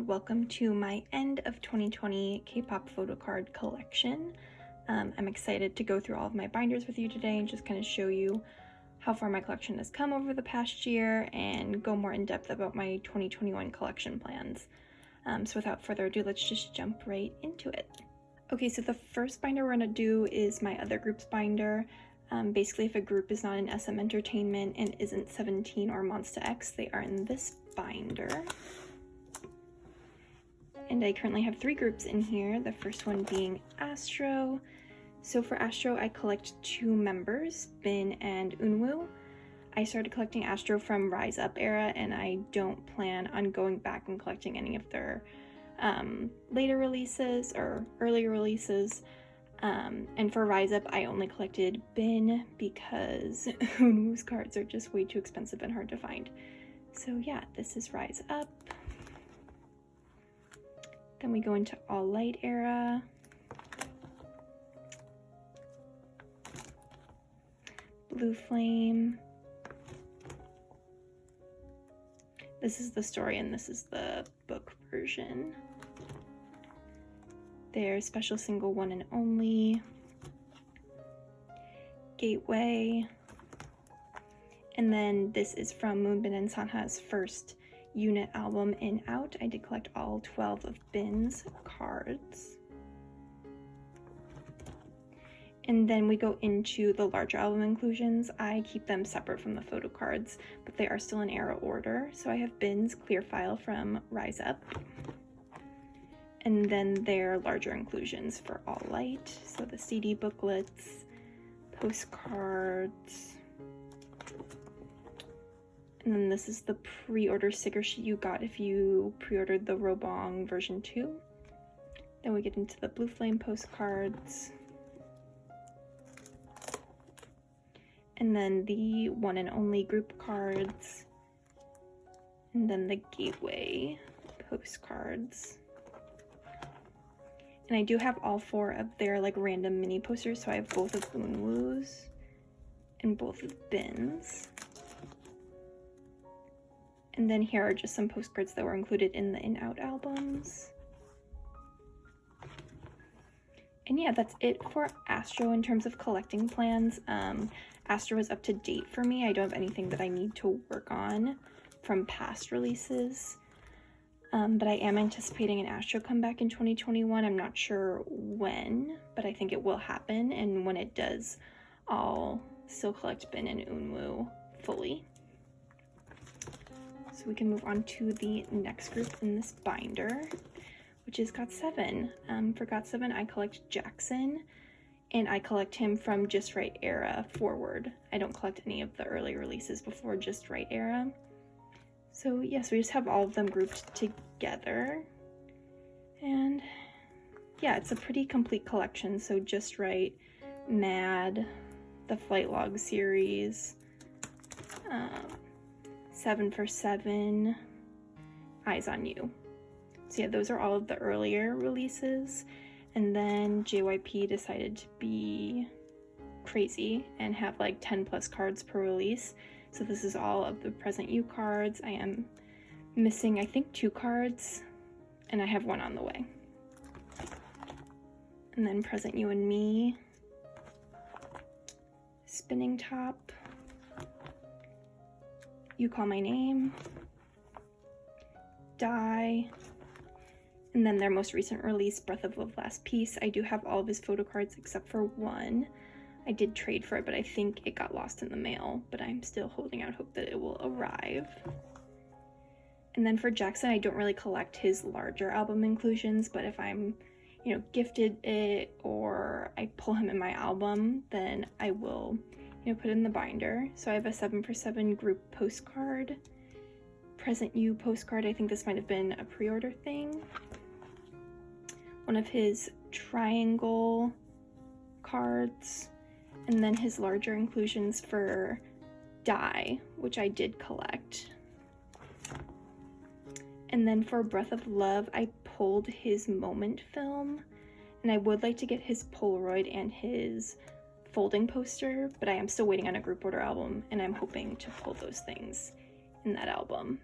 welcome to my end of 2020 K-pop photocard collection. I'm excited to go through all of my binders with you today and just kind of show you how far my collection has come over the past year and go more in depth about my 2021 collection plans. So without further ado, let's just jump right into it. Okay, so the first binder we're going to do is my other groups binder. Basically, if a group is not in SM Entertainment and isn't 17 or Monsta X, they are in this binder. And I currently have 3 groups in here, the first one being Astro. So for Astro, I collect 2 members, Bin and Wonho. I started collecting Astro from Rise Up era, and I don't plan on going back and collecting any of their later releases or earlier releases. And for Rise Up, I only collected Bin because Wonho's cards are just way too expensive and hard to find. So yeah, this is Rise Up. Then we go into All Light era. Blue Flame. This is the story and this is the book version. Their special single One and Only. Gateway. And then this is from Moonbin and Sanha's first unit album, In Out. I did collect all 12 of Bin's cards. And then we go into the larger album inclusions. I keep them separate from the photo cards, but they are still in era order. So I have Bin's clear file from Rise Up. And then their larger inclusions for All Light. So the CD booklets, postcards. And then this is the pre-order sticker sheet you got if you pre-ordered the Robong version 2. Then we get into the Blue Flame postcards. And then the One and Only group cards. And then the Gateway postcards. And I do have all 4 of their like random mini posters, so I have both of Wonho's and both of Bin's. And then here are just some postcards that were included in the In Out albums. And yeah, that's it for Astro in terms of collecting plans. Astro is up to date for me. I don't have anything that I need to work on from past releases. But I am anticipating an Astro comeback in 2021. I'm not sure when, but I think it will happen. And when it does, I'll still collect Bin and Wonho fully. So we can move on to the next group in this binder, which is GOT7. For GOT7, I collect Jackson, and I collect him from Just Right era forward. I don't collect any of the early releases before Just Right era. So yes, we just have all of them grouped together. And yeah, it's a pretty complete collection. So Just Right, Mad, the Flight Log series, 7 for 7, Eyes on You. So yeah, those are all of the earlier releases. And then JYP decided to be crazy and have like 10 plus cards per release. So this is all of the Present You cards. I am missing, I think, 2 cards, and I have 1 on the way. And then Present You and Me, Spinning Top, You Call My Name, Die, and then their most recent release, Breath of Love Last Piece. I do have all of his photo cards except for 1. I did trade for it, but I think it got lost in the mail, but I'm still holding out hope that it will arrive. And then for Jackson, I don't really collect his larger album inclusions, but if I'm, gifted it or I pull him in my album, then I will, put it in the binder. So I have a 7 for 7 group postcard, Present You postcard. I think this might have been a pre-order thing. One of his triangle cards, and then his larger inclusions for Die, which I did collect. And then for Breath of Love, I pulled his Moment film, and I would like to get his Polaroid and his folding poster, but I am still waiting on a group order album, and I'm hoping to pull those things in that album.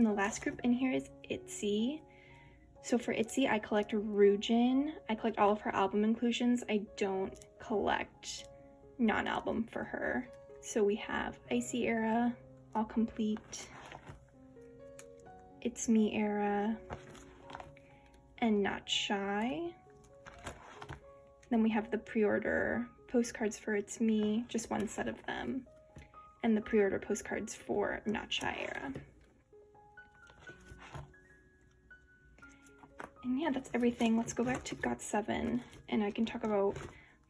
And the last group in here is Itzy. So for Itzy, I collect Ryujin. I collect all of her album inclusions. I don't collect non-album for her. So we have Icy Era, all complete, It's Me Era, and Not Shy. Then we have the pre-order postcards for It's Me, just one set of them, and the pre-order postcards for Not Shy Era. And yeah, that's everything. Let's go back to GOT7 and I can talk about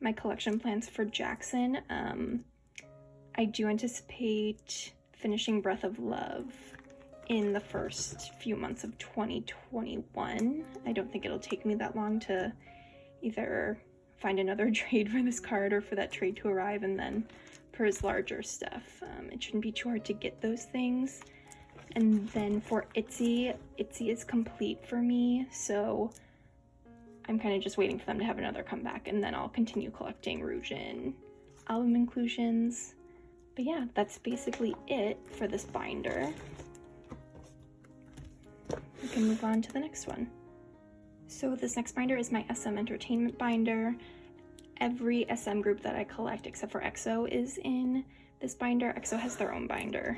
my collection plans for Jackson. I do anticipate finishing Breath of Love in the first few months of 2021. I don't think it'll take me that long to either find another trade for this card or for that trade to arrive, and then for his larger stuff. It shouldn't be too hard to get those things. And then for Itzy, Itzy is complete for me, so I'm kind of just waiting for them to have another comeback, and then I'll continue collecting Ryujin album inclusions. But yeah, that's basically it for this binder. We can move on to the next one. So this next binder is my SM Entertainment binder. Every SM group that I collect except for EXO is in this binder. EXO has their own binder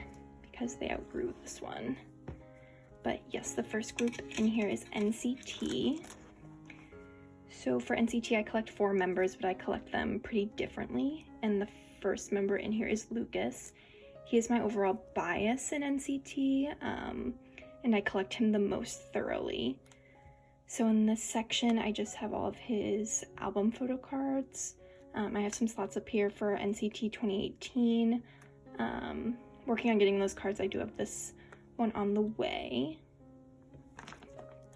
because they outgrew this one. But yes, the first group in here is NCT. So for NCT, I collect 4 members, but I collect them pretty differently. And the first member in here is Lucas. He is my overall bias in NCT, and I collect him the most thoroughly. So in this section, I just have all of his album photo cards. I have some slots up here for NCT 2018. Working on getting those cards. I do have this one on the way.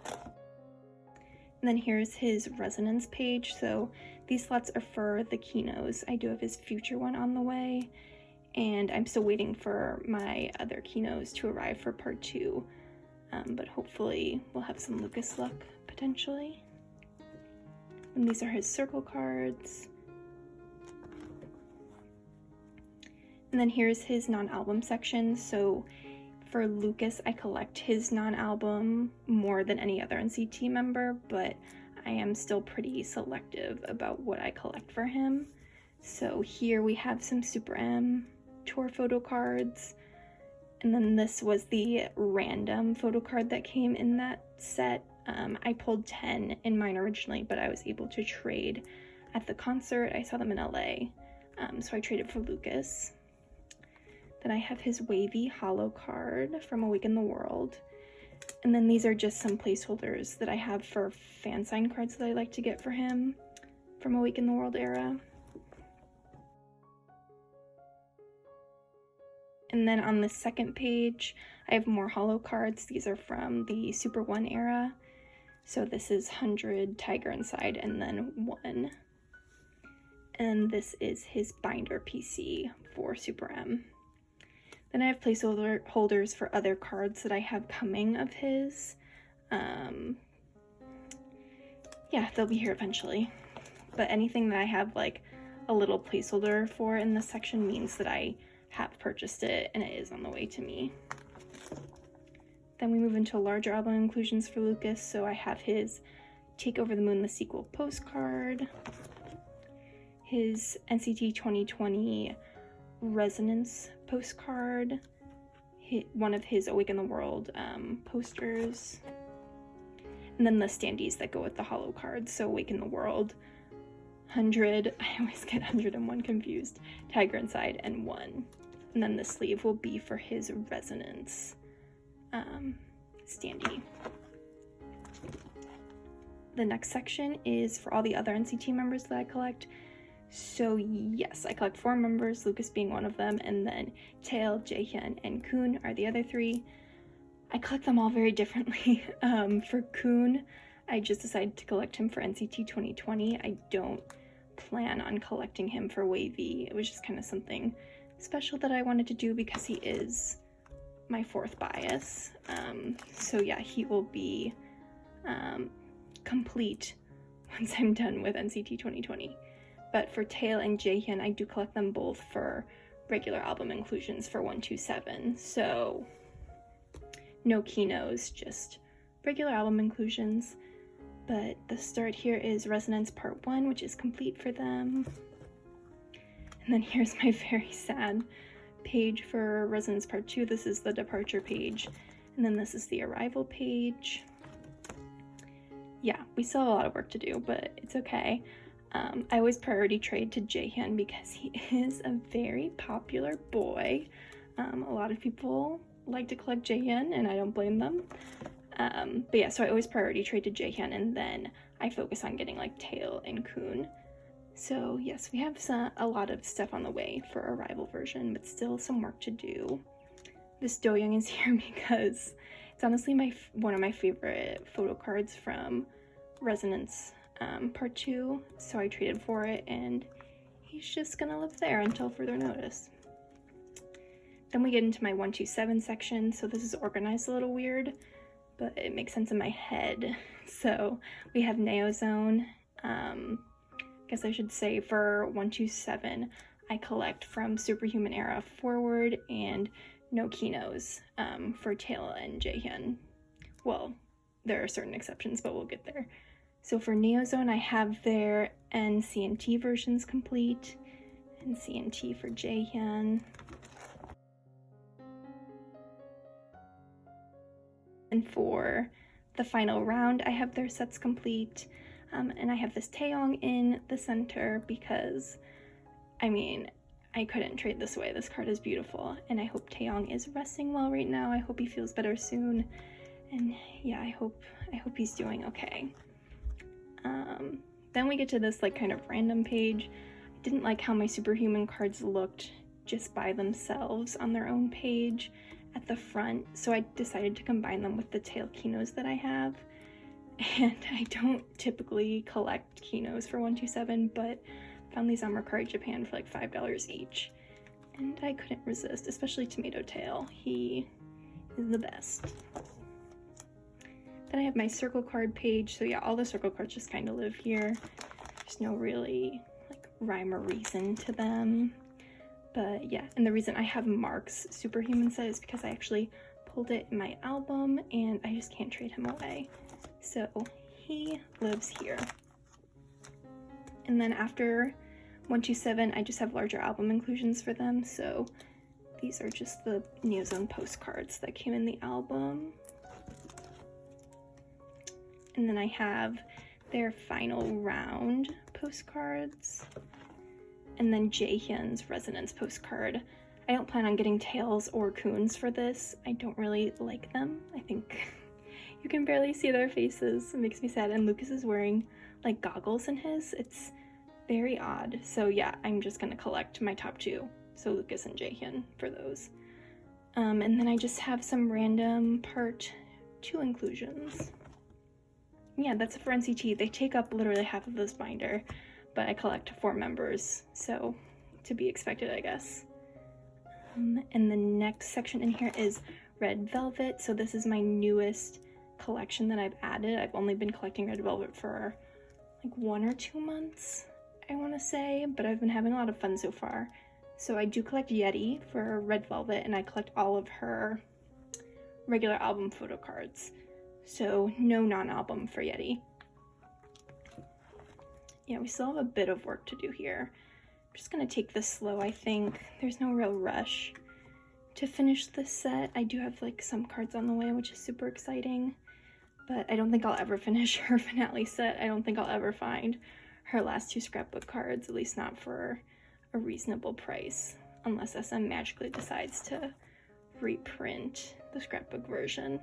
And then here's his resonance page. So these slots are for the Kinos. I do have his future one on the way, and I'm still waiting for my other Kinos to arrive for part 2. But hopefully we'll have some Lucas luck potentially. And these are his circle cards. And then here's his non-album section. So for Lucas, I collect his non-album more than any other NCT member, but I am still pretty selective about what I collect for him. So here we have some superm tour photo cards. And then this was the random photo card that came in that set. I pulled 10 in mine originally, but I was able to trade at the concert. I saw them in LA, so I traded for Lucas. Then I have his wavy holo card from A Week in the World. And then these are just some placeholders that I have for fan sign cards that I like to get for him from A Week in the World era. And then on the second page, I have more holo cards. These are from the Super 1 era. So this is 100 Tiger Inside and then 1. And this is his binder PC for Super M. Then I have placeholder holders for other cards that I have coming of his. Yeah, they'll be here eventually. But anything that I have like a little placeholder for in this section means that I have purchased it and it is on the way to me. Then we move into larger album inclusions for Lucas. So I have his Take Over the Moon, the sequel postcard, his NCT 2020 Resonance postcard, one of his Awake in the World posters, and then the standees that go with the holo cards. So Awake in the World, 100, I always get 101 confused, Tiger Inside, and 1. And then the sleeve will be for his Resonance standee. The next section is for all the other NCT members that I collect. So yes, I collect 4 members, Lucas being one of them, and then Taeil, Jaehyun, and Kun are the other 3. I collect them all very differently. For Kun, I just decided to collect him for NCT 2020. I don't plan on collecting him for Wavy. It was just kind of something special that I wanted to do because he is my 4th bias. So yeah, he will be complete once I'm done with NCT 2020. But for Taeil and Jaehyun, I do collect them both for regular album inclusions for 127. So no keynotes, just regular album inclusions. But the start here is Resonance Part 1, which is complete for them. And then here's my very sad page for Resonance Part 2. This is the departure page. And then this is the arrival page. Yeah, we still have a lot of work to do, but it's okay. I always priority trade to Jaehyun because he is a very popular boy. A lot of people like to collect Jaehyun, and I don't blame them. But yeah, so I always priority trade to Jaehyun, and then I focus on getting like Tail and Kun. So yes, we have a lot of stuff on the way for arrival version, but still some work to do. This Do-young is here because it's honestly one of my favorite photo cards from Resonance Part 2, so I traded for it, and he's just gonna live there until further notice. Then we get into my 127 section, so this is organized a little weird, but it makes sense in my head. So we have Neozone. Guess I should say for 127, I collect from Superhuman era forward, and no Kinos for Tail and Jaehyun. Well, there are certain exceptions, but we'll get there. So for Neozone, I have their NCNT versions complete, NCNT for Jaehyun. And for the final round, I have their sets complete, and I have this Taeyong in the center because, I mean, I couldn't trade this away. This card is beautiful, and I hope Taeyong is resting well right now. I hope he feels better soon, and yeah, I hope he's doing okay. Then we get to this like kind of random page. I didn't like how my Superhuman cards looked just by themselves on their own page at the front, so I decided to combine them with the Tail Kinos that I have. And I don't typically collect Kinos for 127, but found these on Mercari Japan for like $5 each, and I couldn't resist, especially Tomato Tail. He is the best. Then I have my circle card page, so yeah, all the circle cards just kind of live here. There's no really like rhyme or reason to them. But yeah, and the reason I have Mark's Superhuman set is because I actually pulled it in my album, and I just can't trade him away. So he lives here. And then after 127, I just have larger album inclusions for them. So these are just the Neozone postcards that came in the album. And then I have their final round postcards. And then Jaehyun's Resonance postcard. I don't plan on getting Tails or Kuns for this. I don't really like them. I think you can barely see their faces. It makes me sad. And Lucas is wearing like goggles in his. It's very odd. So yeah, I'm just gonna collect my top two. So Lucas and Jaehyun for those. And then I just have some random part 2 inclusions. Yeah, that's for NCT. They take up literally half of this binder, but I collect 4 members, so to be expected, I guess. And the next section in here is Red Velvet. So this is my newest collection that I've added. I've only been collecting Red Velvet for like 1 or 2 months, I want to say, but I've been having a lot of fun so far. So I do collect Yeti for Red Velvet, and I collect all of her regular album photo cards. So no non-album for Yeti. Yeah, we still have a bit of work to do here. I'm just gonna take this slow, I think. There's no real rush to finish this set. I do have like some cards on the way, which is super exciting, but I don't think I'll ever finish her finale set. I don't think I'll ever find her last 2 scrapbook cards, at least not for a reasonable price, unless SM magically decides to reprint the scrapbook version.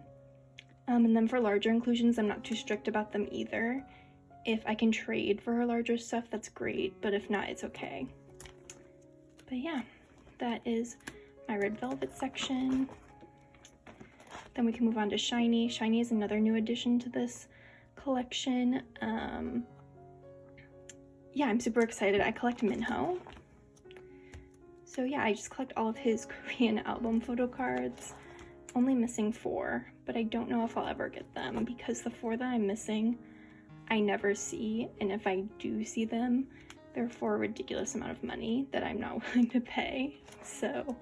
And then for larger inclusions, I'm not too strict about them either. If I can trade for her larger stuff, that's great, but if not, it's okay. But yeah, that is my Red Velvet section. Then we can move on to Shinee. Shinee is another new addition to this collection. Yeah, I'm super excited. I collect Minho. So yeah, I just collect all of his Korean album photo cards. Only missing 4, but I don't know if I'll ever get them because the 4 that I'm missing, I never see, and if I do see them, they're for a ridiculous amount of money that I'm not willing to pay. So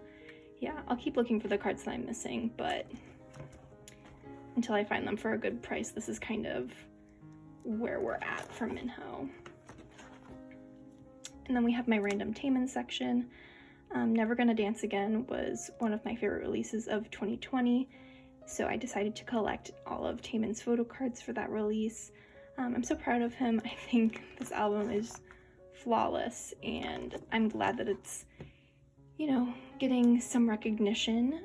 yeah, I'll keep looking for the cards that I'm missing, but until I find them for a good price, this is kind of where we're at for Minho. And then we have my random Taemin section. Never Gonna Dance Again was one of my favorite releases of 2020, so I decided to collect all of Taemin's photo cards for that release. I'm so proud of him. I think this album is flawless, and I'm glad that it's, you know, getting some recognition.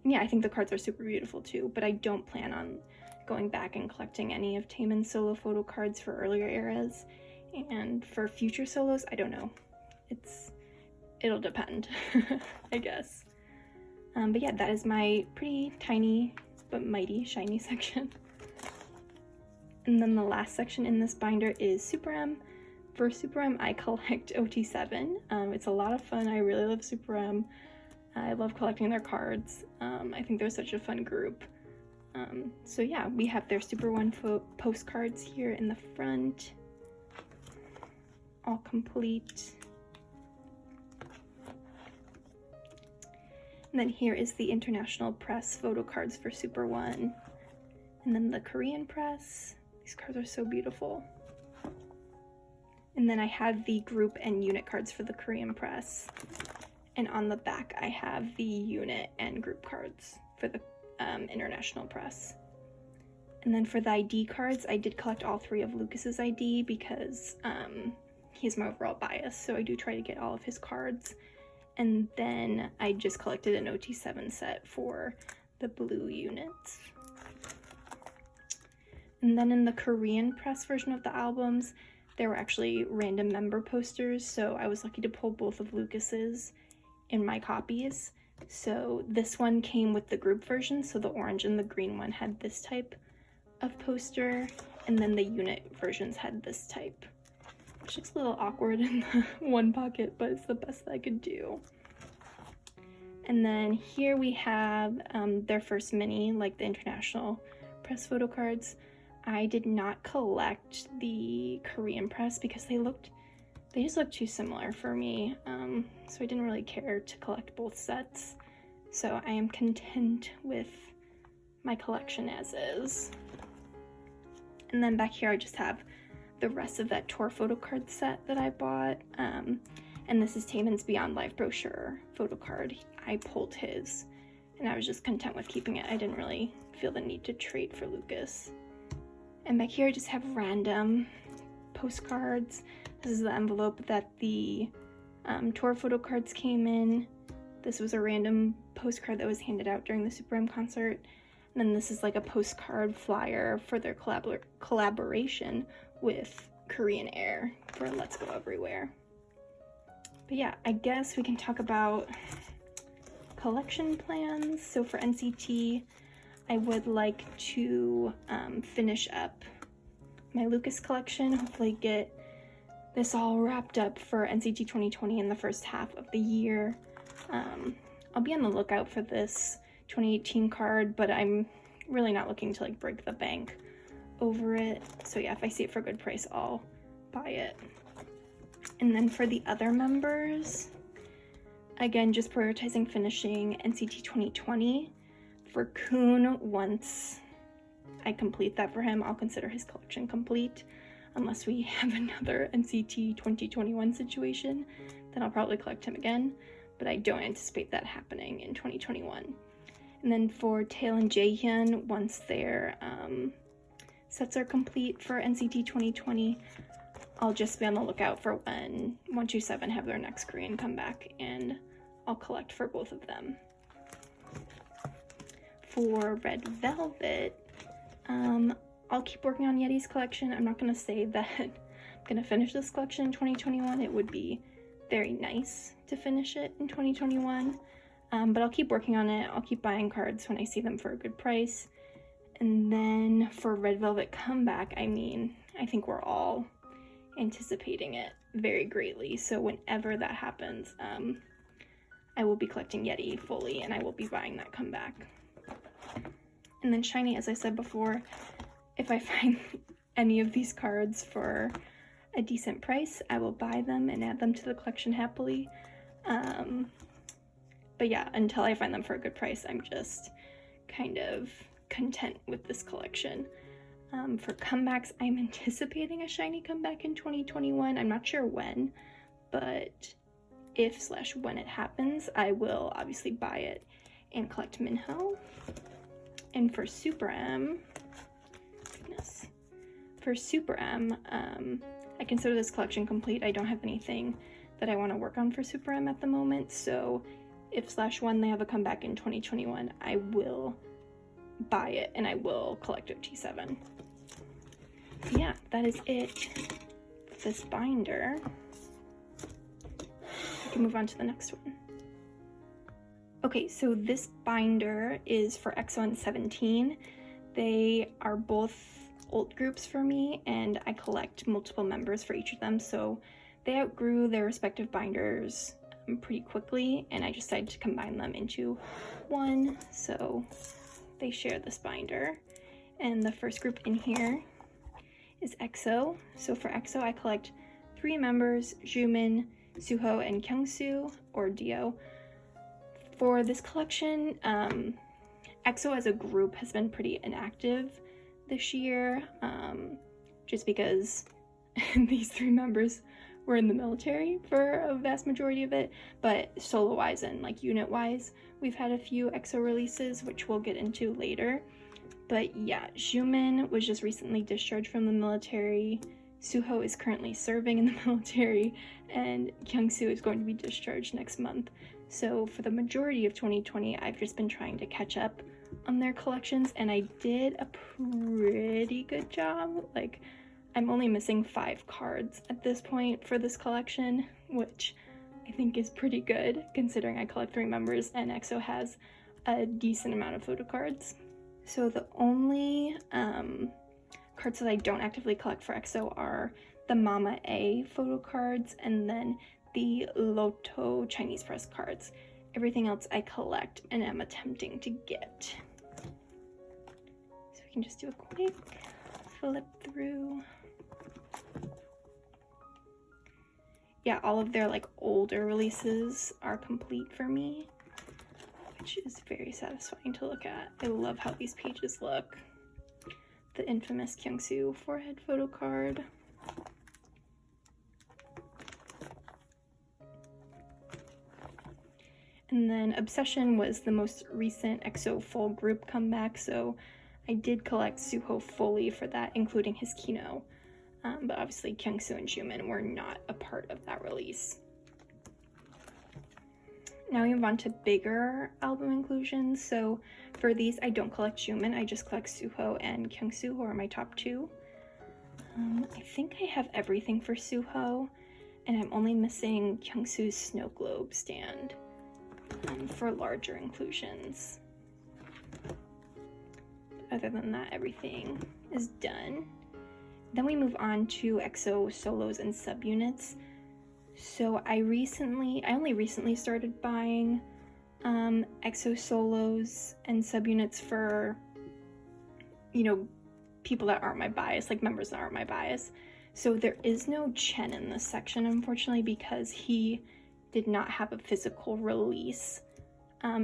Yeah, I think the cards are super beautiful too, but I don't plan on going back and collecting any of Taemin's solo photo cards for earlier eras. And for future solos, I don't know. It'll depend, I guess. But yeah, that is my pretty tiny but mighty shiny section. And then the last section in this binder is superm. For superm, I collect OT7. It's a lot of fun. I really love superm. I love collecting their cards. I think they're such a fun group. So yeah, we have their Super One postcards here in the front, all complete. And then here is the international press photo cards for Super One. And then the Korean press. These cards are so beautiful. And then I have the group and unit cards for the Korean press. And on the back, I have the unit and group cards for the international press. And then for the ID cards, I did collect all 3 of Lucas's ID because he's my overall bias, so I do try to get all of his cards. And then I just collected an OT7 set for the blue units. And then in the Korean press version of the albums, there were actually random member posters, so I was lucky to pull both of Lucas's in my copies. So this one came with the group version, so the orange and the green one had this type of poster, and then the unit versions had this type, which looks a little awkward in the one pocket, but it's the best that I could do. And then here we have their first mini, like the international press photo cards. I did not collect the Korean press because they just looked too similar for me, so I didn't really care to collect both sets. So I am content with my collection as is. And then back here I just have the rest of that tour photo card set that I bought, and this is Taemin's Beyond Live brochure photo card. I pulled his, and I was just content with keeping it. I didn't really feel the need to trade for Lucas. And back here I just have random postcards. This is the envelope that the tour photo cards came in. This was a random postcard that was handed out during the superm concert. And then this is like a postcard flyer for their collaboration with Korean Air for Let's Go Everywhere. But yeah, I guess we can talk about collection plans. So for NCT, I would like to finish up my Lucas collection, hopefully get this all wrapped up for NCT 2020 in the first half of the year. I'll be on the lookout for this 2018 card, but I'm really not looking to like break the bank over it. So yeah, if I see it for a good price, I'll buy it. And then for the other members, again, just prioritizing finishing NCT 2020. For Kun, once I complete that for him, I'll consider his collection complete. Unless we have another NCT 2021 situation, then I'll probably collect him again, but I don't anticipate that happening in 2021. And then for Taeil and Jaehyun, once their sets are complete for NCT 2020, I'll just be on the lookout for when 127 have their next Korean comeback, and I'll collect for both of them. For Red Velvet, I'll keep working on Yeti's collection. I'm not going to say that I'm going to finish this collection in 2021. It would be very nice to finish it in 2021, but I'll keep working on it. I'll keep buying cards when I see them for a good price. And then for Red Velvet comeback, I mean, I think we're all anticipating it very greatly. So whenever that happens, I will be collecting Yeti fully, and I will be buying that comeback. And then Shinee, as I said before, if I find any of these cards for a decent price, I will buy them and add them to the collection happily. But yeah, until I find them for a good price, I'm just kind of content with this collection. For comebacks, I'm anticipating a shinee comeback in 2021. I'm not sure when, but if/when it happens, I will obviously buy it and collect wonho. And for superm, I consider this collection complete. I don't have anything that I want to work on for superm at the moment, so if/when they have a comeback in 2021, I will buy it and I will collect OT7. Yeah, that is it for this binder. We can move on to the next one. Okay, so this binder is for EXO and 17. They are both old groups for me, and I collect multiple members for each of them, so they outgrew their respective binders pretty quickly, and I decided to combine them into one, so they share this binder. And the first group in here is EXO. So for EXO, I collect 3 members, Jimin, Suho, and Kyungsoo, or Dio. For this collection, EXO as a group has been pretty inactive this year, just because these 3 members were in the military for a vast majority of it, but solo-wise and like unit-wise, we've had a few EXO releases, which we'll get into later. But yeah, Jimin was just recently discharged from the military, Suho is currently serving in the military, and Kyungsoo is going to be discharged next month. So for the majority of 2020, I've just been trying to catch up on their collections, and I did a pretty good job. Like, I'm only missing 5 cards at this point for this collection, which I think is pretty good considering I collect 3 members and EXO has a decent amount of photo cards. So the only cards that I don't actively collect for EXO are the Mama A photo cards and then the Loto Chinese press cards. Everything else I collect and am attempting to get. So we can just do a quick flip through. Yeah, all of their like older releases are complete for me, which is very satisfying to look at. I love how these pages look. The infamous Kyungsoo forehead photo card. And then Obsession was the most recent EXO full group comeback, so I did collect Suho fully for that, including his Kino. But obviously Kyungsoo and Jimin were not a part of that release. Now we move on to bigger album inclusions. So for these, I don't collect Jimin, I just collect Suho and Kyungsoo, who are my top 2. I think I have everything for Suho, and I'm only missing Kyungsoo's snow globe stand for larger inclusions. Other than that, everything is done. Then we move on to EXO solos and subunits. So I only recently started buying EXO solos and subunits for, you know, people that aren't my bias, like members that aren't my bias. So there is no Chen in this section, unfortunately, because he did not have a physical release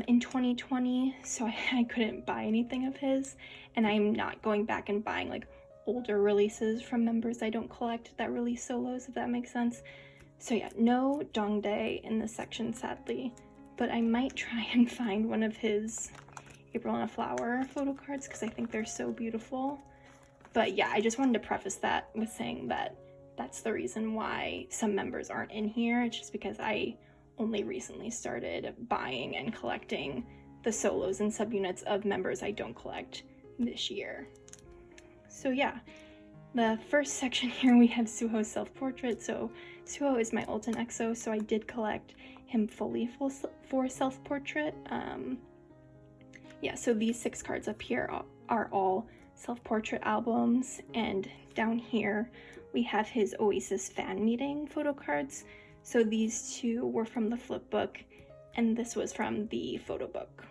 in 2020, so I couldn't buy anything of his, and I'm not going back and buying like older releases from members I don't collect that release solos, if that makes sense. So yeah, no Dongdae in this section, sadly, but I might try and find one of his April in a Flower photo cards because I think they're so beautiful. But yeah, I just wanted to preface that with saying that that's the reason why some members aren't in here. It's just because I only recently started buying and collecting the solos and subunits of members I don't collect this year. So yeah, the first section here we have Suho's self-portrait. So Suho is my ult in EXO, so I did collect him fully for self-portrait. Yeah, so these 6 cards up here are all self-portrait albums, and down here we have his Oasis fan meeting photo cards. So these 2 were from the flip book, and this was from the photo book.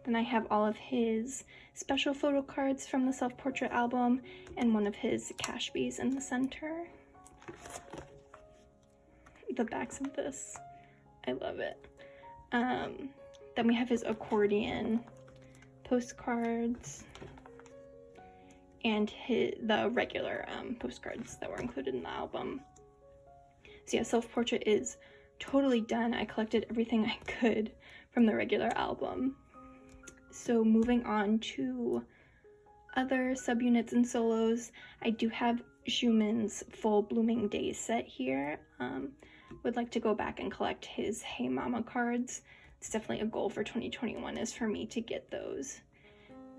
Then I have all of his special photo cards from the self-portrait album, and one of his cash bees in the center. The backs of this, I love it. Then we have his accordion postcards and the regular postcards that were included in the album. So yeah, self-portrait is totally done. I collected everything I could from the regular album. So moving on to other subunits and solos, I do have Xiumin's Full Blooming Days set here. Would like to go back and collect his Hey Mama cards. It's definitely a goal for 2021 is for me to get those.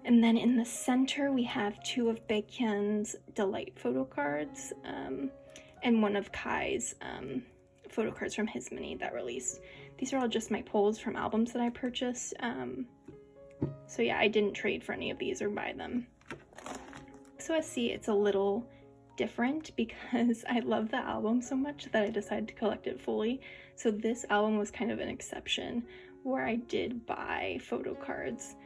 And then in the center, we have 2 of Baekhyun's Delight photo cards, and 1 of Kai's photo cards from his mini that released. These are all just my pulls from albums that I purchased. So yeah, I didn't trade for any of these or buy them. So as see, it's a little different because I love the album so much that I decided to collect it fully. So this album was kind of an exception where I did buy photo cards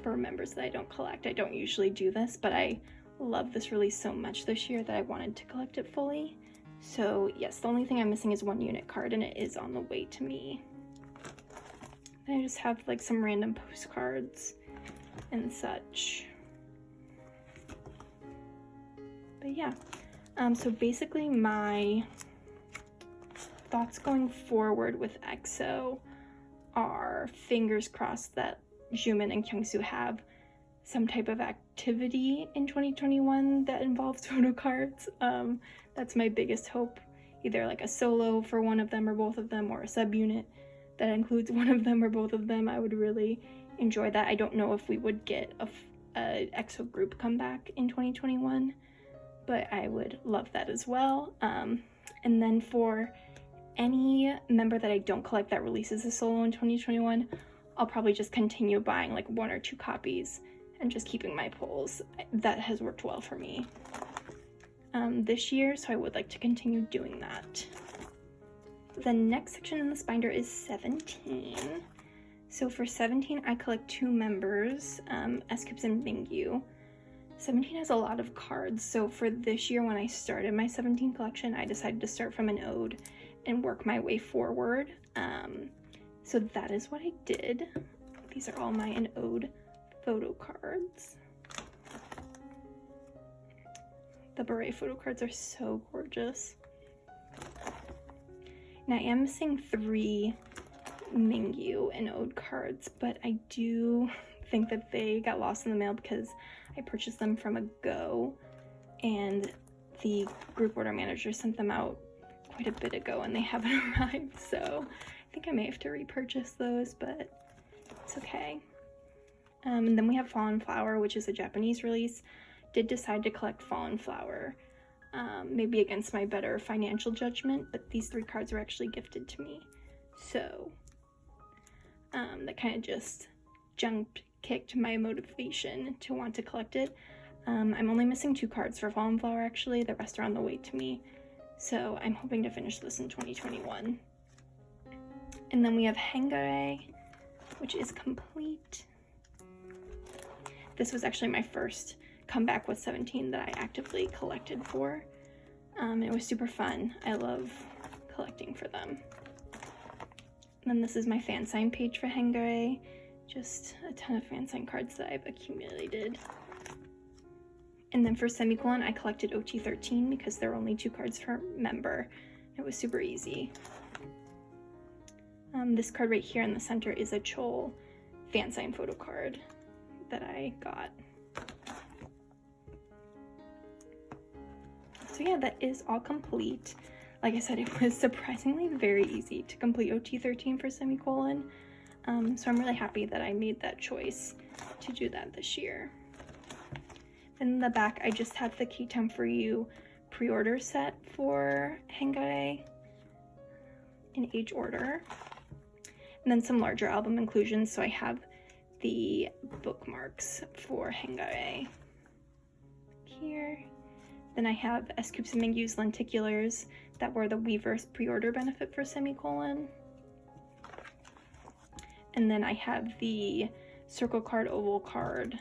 for members that I don't collect. I don't usually do this, but I love this release so much this year that I wanted to collect it fully. So yes, the only thing I'm missing is 1 unit card, and it is on the way to me. Then I just have like some random postcards and such. But yeah, so basically my thoughts going forward with EXO are fingers crossed that Xiumin and Kyungsoo have some type of activity in 2021 that involves photo cards. That's my biggest hope, either like a solo for one of them or both of them, or a subunit that includes one of them or both of them. I would really enjoy that. I don't know if we would get a EXO group comeback in 2021, but I would love that as well. And then for any member that I don't collect that releases a solo in 2021, I'll probably just continue buying like 1 or 2 copies and just keeping my pulls. That has worked well for me this year, so I would like to continue doing that. The next section in this binder is 17. So for 17, I collect 2 members, S-Cubes and Mingyu. 17 has a lot of cards, so for this year when I started my 17 collection, I decided to start from an ode and work my way forward. So that is what I did. These are all my an ode photo cards. The beret photo cards are so gorgeous. Now I am missing 3 Mingyu and ode cards, but I do think that they got lost in the mail because I purchased them from a Go, and the group order manager sent them out quite a bit ago and they haven't arrived, so I think I may have to repurchase those, but it's okay. And then we have Fallen Flower, which is a Japanese release. Did decide to collect Fallen Flower, maybe against my better financial judgment, but these 3 cards were actually gifted to me, so that kind of just kicked my motivation to want to collect it. I'm only missing 2 cards for Fallen Flower actually, the rest are on the way to me, so I'm hoping to finish this in 2021. And then we have Hangare, which is complete. This was actually my first comeback with 17 that I actively collected for. It was super fun. I love collecting for them. And then this is my fan sign page for Hangare. Just a ton of fan sign cards that I've accumulated. And then for Semicolon, I collected OT13 because there are only 2 cards per member. It was super easy. This card right here in the center is a Chol fan sign photo card that I got. So yeah, that is all complete. Like I said, it was surprisingly very easy to complete OT13 for Semicolon. So I'm really happy that I made that choice to do that this year. In the back, I just have the Key Time For You pre-order set for Hangare in age order. And then some larger album inclusions, so I have the bookmarks for Hangare here. Then I have S-Cubes and Mingyu's lenticulars that were the Weverse pre-order benefit for Semicolon. And then I have the circle card, oval card,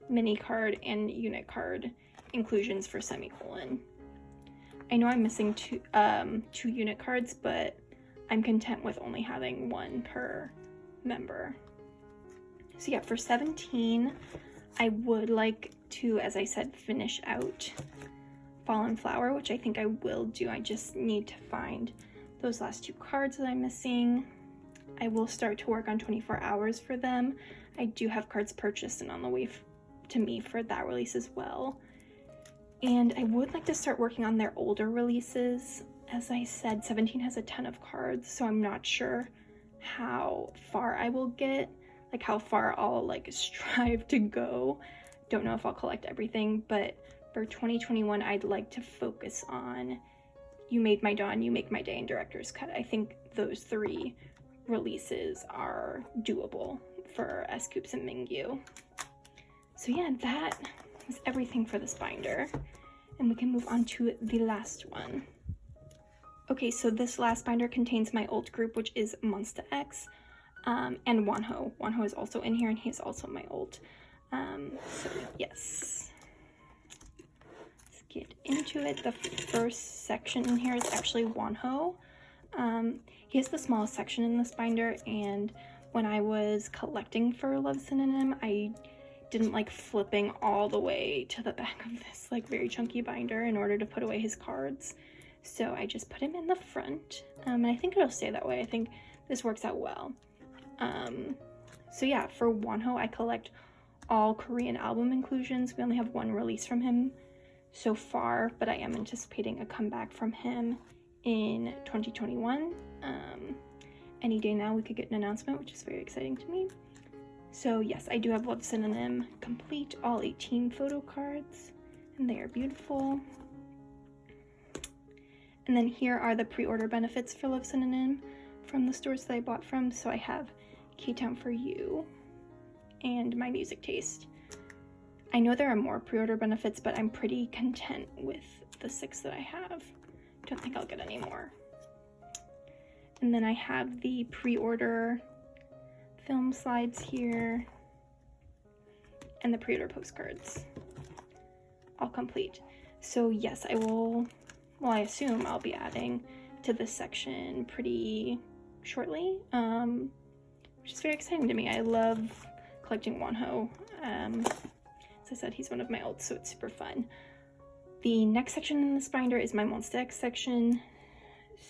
mini card, and unit card inclusions for Semicolon. I know I'm missing two unit cards, but I'm content with only having 1 per member. So yeah, for 17, I would like to, as I said, finish out Fallen Flower, which I think I will do. I just need to find those last 2 cards that I'm missing. I will start to work on 24 hours for them. I do have cards purchased and on the way to me for that release as well. And I would like to start working on their older releases. As I said, 17 has a ton of cards, so I'm not sure how far I will get, like how far I'll like strive to go. Don't know if I'll collect everything, but for 2021, I'd like to focus on You Made My Dawn, You Make My Day, and Director's Cut. I think those 3 releases are doable for S-Coups and Mingyu. So yeah, that is everything for this binder. And we can move on to the last one. Okay, so this last binder contains my old group, which is Monsta X, and Wonho. Wonho is also in here, and he's also my old. So yes. Let's get into it. The first section in here is actually Wonho. He has the smallest section in this binder, and when I was collecting for Love Synonym, I didn't like flipping all the way to the back of this like very chunky binder in order to put away his cards. So I just put him in the front, and I think it'll stay that way. I think this works out well. So yeah, for Wonho, I collect all Korean album inclusions. We only have 1 release from him so far, but I am anticipating a comeback from him in 2021. Any day now we could get an announcement, which is very exciting to me. So yes, I do have Love Synonym complete, all 18 photo cards, and they are beautiful. And then here are the pre-order benefits for Love Synonym from the stores that I bought from. So I have K-Town for You and My Music Taste. I know there are more pre-order benefits, but I'm pretty content with the 6 that I have. Don't think I'll get any more. And then I have the pre-order film slides here and the pre-order postcards all complete. So yes, I will, well, I assume I'll be adding to this section pretty shortly, which is very exciting to me. I love collecting Wonho. As I said, he's one of my olds, so it's super fun. The next section in this binder is my Monsta X section.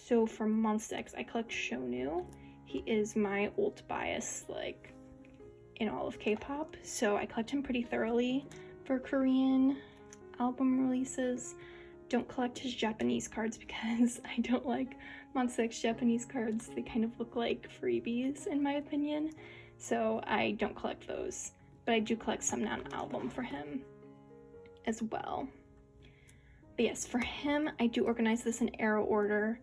So for Monsta X, I collect Shonu. He is my old bias, like, in all of K-pop. So I collect him pretty thoroughly for Korean album releases. Don't collect his Japanese cards because I don't like Monsta X Japanese cards. They kind of look like freebies, in my opinion. So I don't collect those. But I do collect some non-album for him as well. But yes, for him, I do organize this in arrow order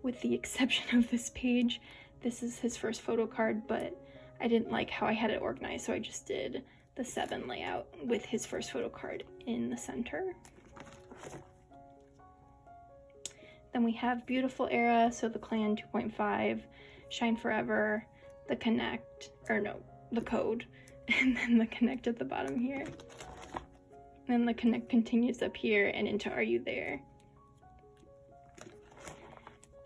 with the exception of this page. This is his first photo card, but I didn't like how I had it organized, so I just did the 7 layout with his first photo card in the center. Then we have Beautiful Era, so the Clan 2.5, Shine Forever, the Connect, or no, the Code, and then the Connect at the bottom here. And then the Connect continues up here and into Are You There?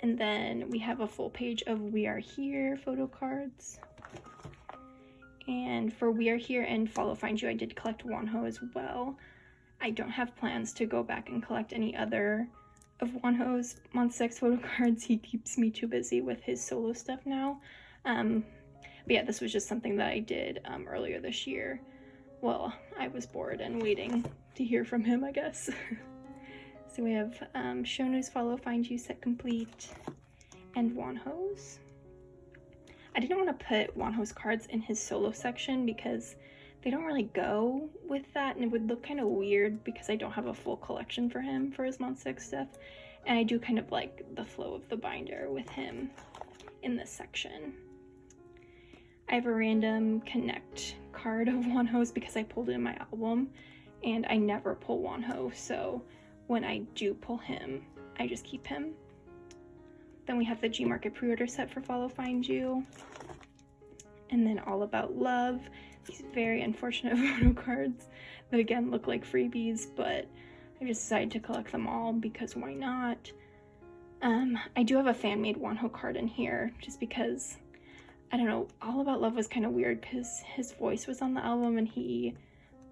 And then we have a full page of We Are Here photo cards. And for We Are Here and Follow Find You, I did collect Wonho as well. I don't have plans to go back and collect any other of Wonho's Monsta X photo cards. He keeps me too busy with his solo stuff now. But yeah, this was just something that I did earlier this year. Well, I was bored and waiting to hear from him, I guess. So we have Shonu's Follow Find You set complete and Wonho's. I didn't want to put Wonho's cards in his solo section because they don't really go with that, and it would look kind of weird because I don't have a full collection for him for his Monsta X stuff, and I do kind of like the flow of the binder with him in this section. I have a random Connect card of Wonho's because I pulled it in my album, and I never pull Wonho, so when I do pull him, I just keep him. Then we have the G Market pre-order set for Follow Find You, and then All About Love. These very unfortunate photo cards that again look like freebies, but I just decided to collect them all because why not? I do have a fan-made Wonho card in here just because I don't know, All About Love was kind of weird because his voice was on the album and he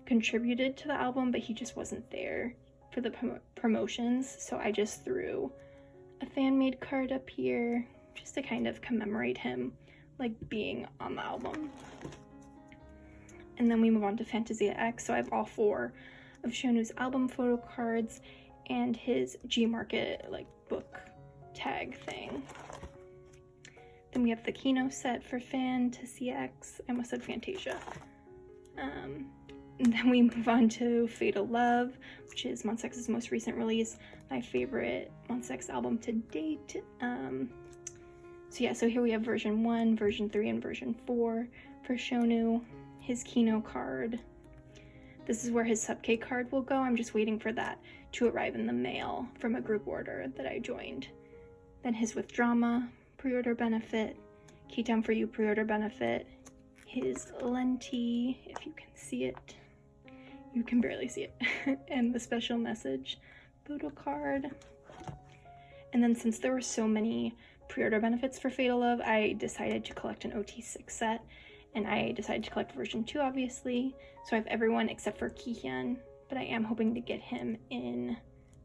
contributed to the album, but he just wasn't there for the promotions, so I just threw a fan-made card up here just to kind of commemorate him, like, being on the album. And then we move on to Fantasia X, so I have all 4 of Shownu's album photo cards and his G-Market, like, book tag thing. Then we have the Kino set for Fantasia X. I almost said Fantasia. And then we move on to Fatal Love, which is Monsta X's most recent release, my favorite Monsta X album to date. So here we have version 1, version 3, and version 4 for Shownu. His Kino card. This is where his sub-K card will go. I'm just waiting for that to arrive in the mail from a group order that I joined. Then his With Drama pre-order benefit, K-Town For You pre-order benefit, his Lenti, if you can see it, you can barely see it, and the Special Message photo card. And then since there were so many pre-order benefits for Fatal Love, I decided to collect an OT6 set, and I decided to collect version 2, obviously. So I have everyone except for Kihyun, but I am hoping to get him in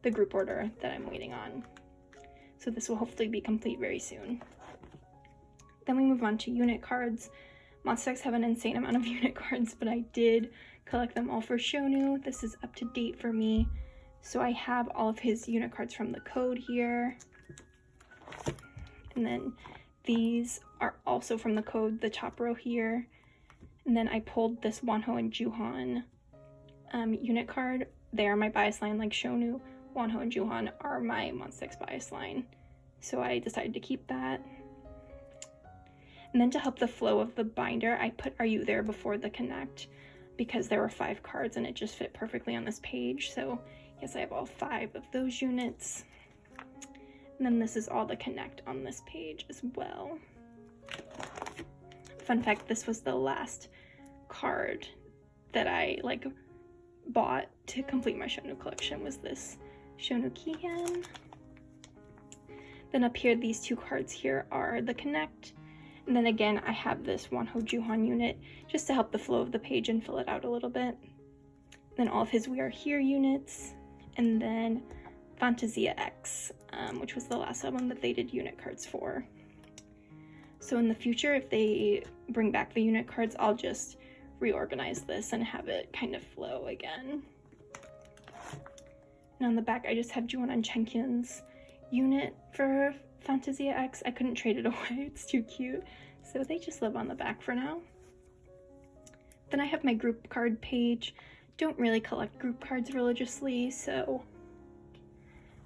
the group order that I'm waiting on. So this will hopefully be complete very soon. Then we move on to unit cards. Monsta X have an insane amount of unit cards, but I did collect them all for Shownu. This is up to date for me. So I have all of his unit cards from the code here. And then these are also from the code, the top row here. And then I pulled this Wonho and Juhan unit card. They are my bias line like Shownu. Wonho and Juhan are my Monsta X bias line. So I decided to keep that. And then to help the flow of the binder, I put Are You There before the connect because there were 5 cards and it just fit perfectly on this page. So yes, I have all 5 of those units. And then this is all the connect on this page as well. Fun fact, this was the last card that I bought to complete my Shownu collection, was this Shownu Kihyun. Then up here, these 2 cards here are the connect. And then again, I have this Wonho Juhan unit just to help the flow of the page and fill it out a little bit. Then all of his We Are Here units. And then Fantasia X, which was the last album that they did unit cards for. So in the future, if they bring back the unit cards, I'll just reorganize this and have it kind of flow again. And on the back, I just have Juwon and Chenkyun's unit for Fantasia X. I couldn't trade it away, it's too cute. So they just live on the back for now. Then I have my group card page. Don't really collect group cards religiously, so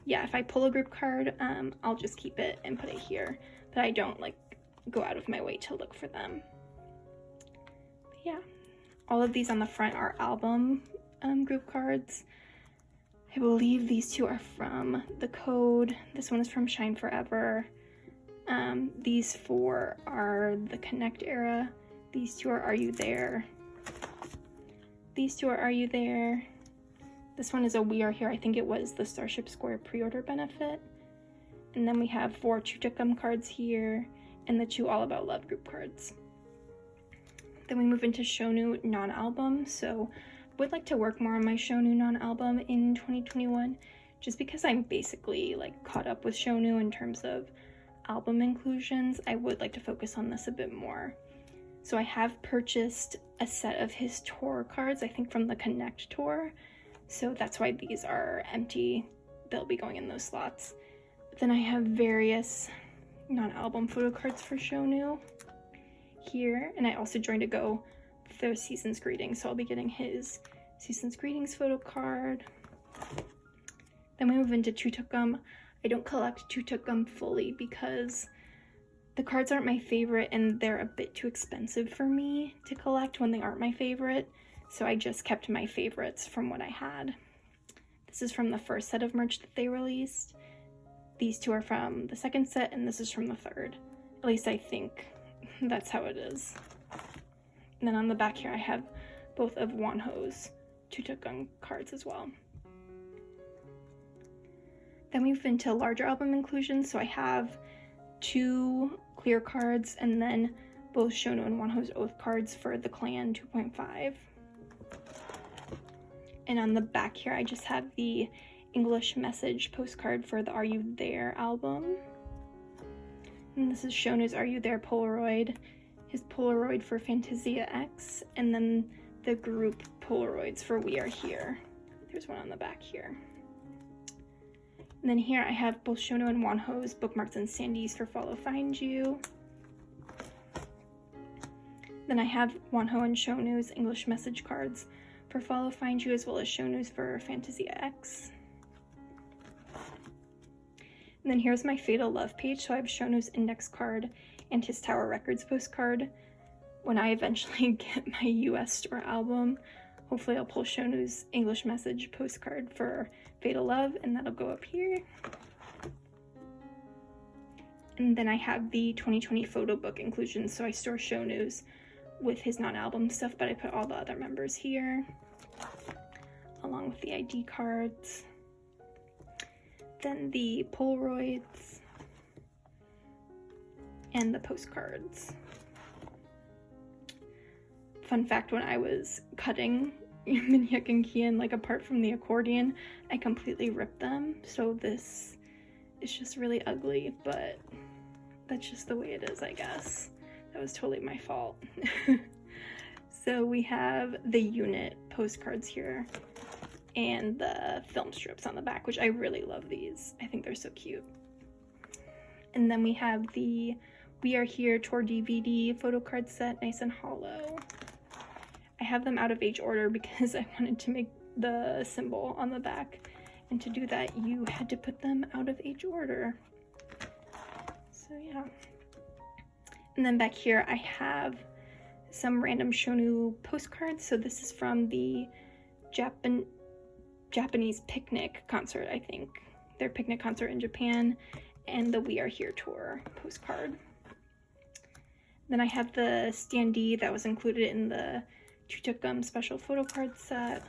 yeah, if I pull a group card, I'll just keep it and put it here. But I don't go out of my way to look for them. But yeah, all of these on the front are album group cards. I believe these 2 are from the code. This one is from Shine Forever. These 4 are the Connect era. These 2 are You There? These 2 are You There? This one is a We Are Here. I think it was the Starship Square pre-order benefit. And then we have 4 Chuchakam cards here and the 2 All About Love group cards. Then we move into Shownu non-album. So I would like to work more on my Shownu non-album in 2021, just because I'm basically caught up with Shownu in terms of album inclusions. I would like to focus on this a bit more. So I have purchased a set of his tour cards, I think from the Connect tour. So that's why these are empty. They'll be going in those slots. But then I have various non-album photo cards for Shownu here. And I also joined a Go with their Season's Greetings. So I'll be getting his Season's Greetings photo card. Then we move into Chuchakam. I don't collect Chuchakam fully because the cards aren't my favorite and they're a bit too expensive for me to collect when they aren't my favorite. So I just kept my favorites from what I had. This is from the first set of merch that they released. These 2 are from the second set, and this is from the third. At least I think that's how it is. And then on the back here, I have both of Wonho's Chuchakam cards as well. Then we move into larger album inclusions. So I have 2 clear cards and then both Wonho and Wonho's Oath cards for the Clan 2.5. And on the back here, I just have the English message postcard for the Are You There album. And this is Wonho's Are You There Polaroid, his Polaroid for Fantasia X, and then the group Polaroids for We Are Here. There's one on the back here. And then here I have both Wonho and Wonho's Bookmarks and Sandies for Follow Find You. Then I have Wonho and Wonho's English message cards for Follow Find You, as well as Wonho's for Fantasia X. And then here's my Fatal Love page. So I have Wonho's index card and his Tower Records postcard. When I eventually get my US store album, hopefully I'll pull Wonho's English message postcard for Fatal Love, and that'll go up here. And then I have the 2020 photo book inclusions. So I store Wonho's with his non-album stuff, but I put all the other members here, along with the ID cards. Then the Polaroids and the postcards. Fun fact, when I was cutting Minhyuk and Kian, like apart from the accordion, I completely ripped them. So this is just really ugly, but that's just the way it is, I guess. That was totally my fault. So we have the unit postcards here and the film strips on the back, which I really love these. I think they're so cute. And then we have the We Are Here tour DVD photo card set, nice and hollow. I have them out of age order because I wanted to make the symbol on the back, and to do that you had to put them out of age order. So yeah. And then back here I have some random Wonho postcards. So this is from the Japanese picnic concert, I think. Their picnic concert in Japan, and the We Are Here tour postcard. Then I have the standee that was included in the Chuchukgum special photo card set.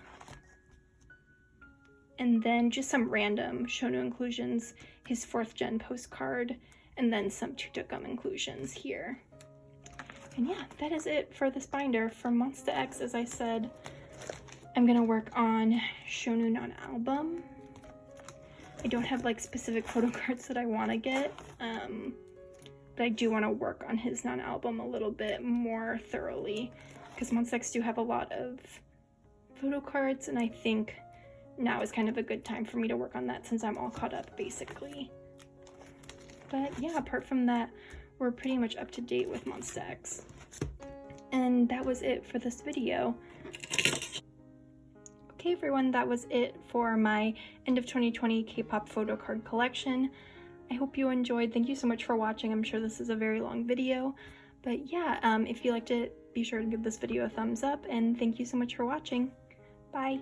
And then just some random Wonho inclusions, his 4th gen postcard, and then some Chuchukgum inclusions here. And yeah, that is it for this binder from Monsta X. As I said, I'm gonna work on Wonho non-album. I don't have like specific photo cards that I want to get, but I do want to work on his non-album a little bit more thoroughly, because Monsta X do have a lot of photo cards, and I think now is kind of a good time for me to work on that since I'm all caught up basically. But yeah, apart from that, we're pretty much up to date with Monsta X. And that was it for this video. Okay everyone, that was it for my end of 2020 K-pop photo card collection. I hope you enjoyed. Thank you so much for watching. I'm sure this is a very long video, but yeah, if you liked it, be sure to give this video a thumbs up, and thank you so much for watching. Bye!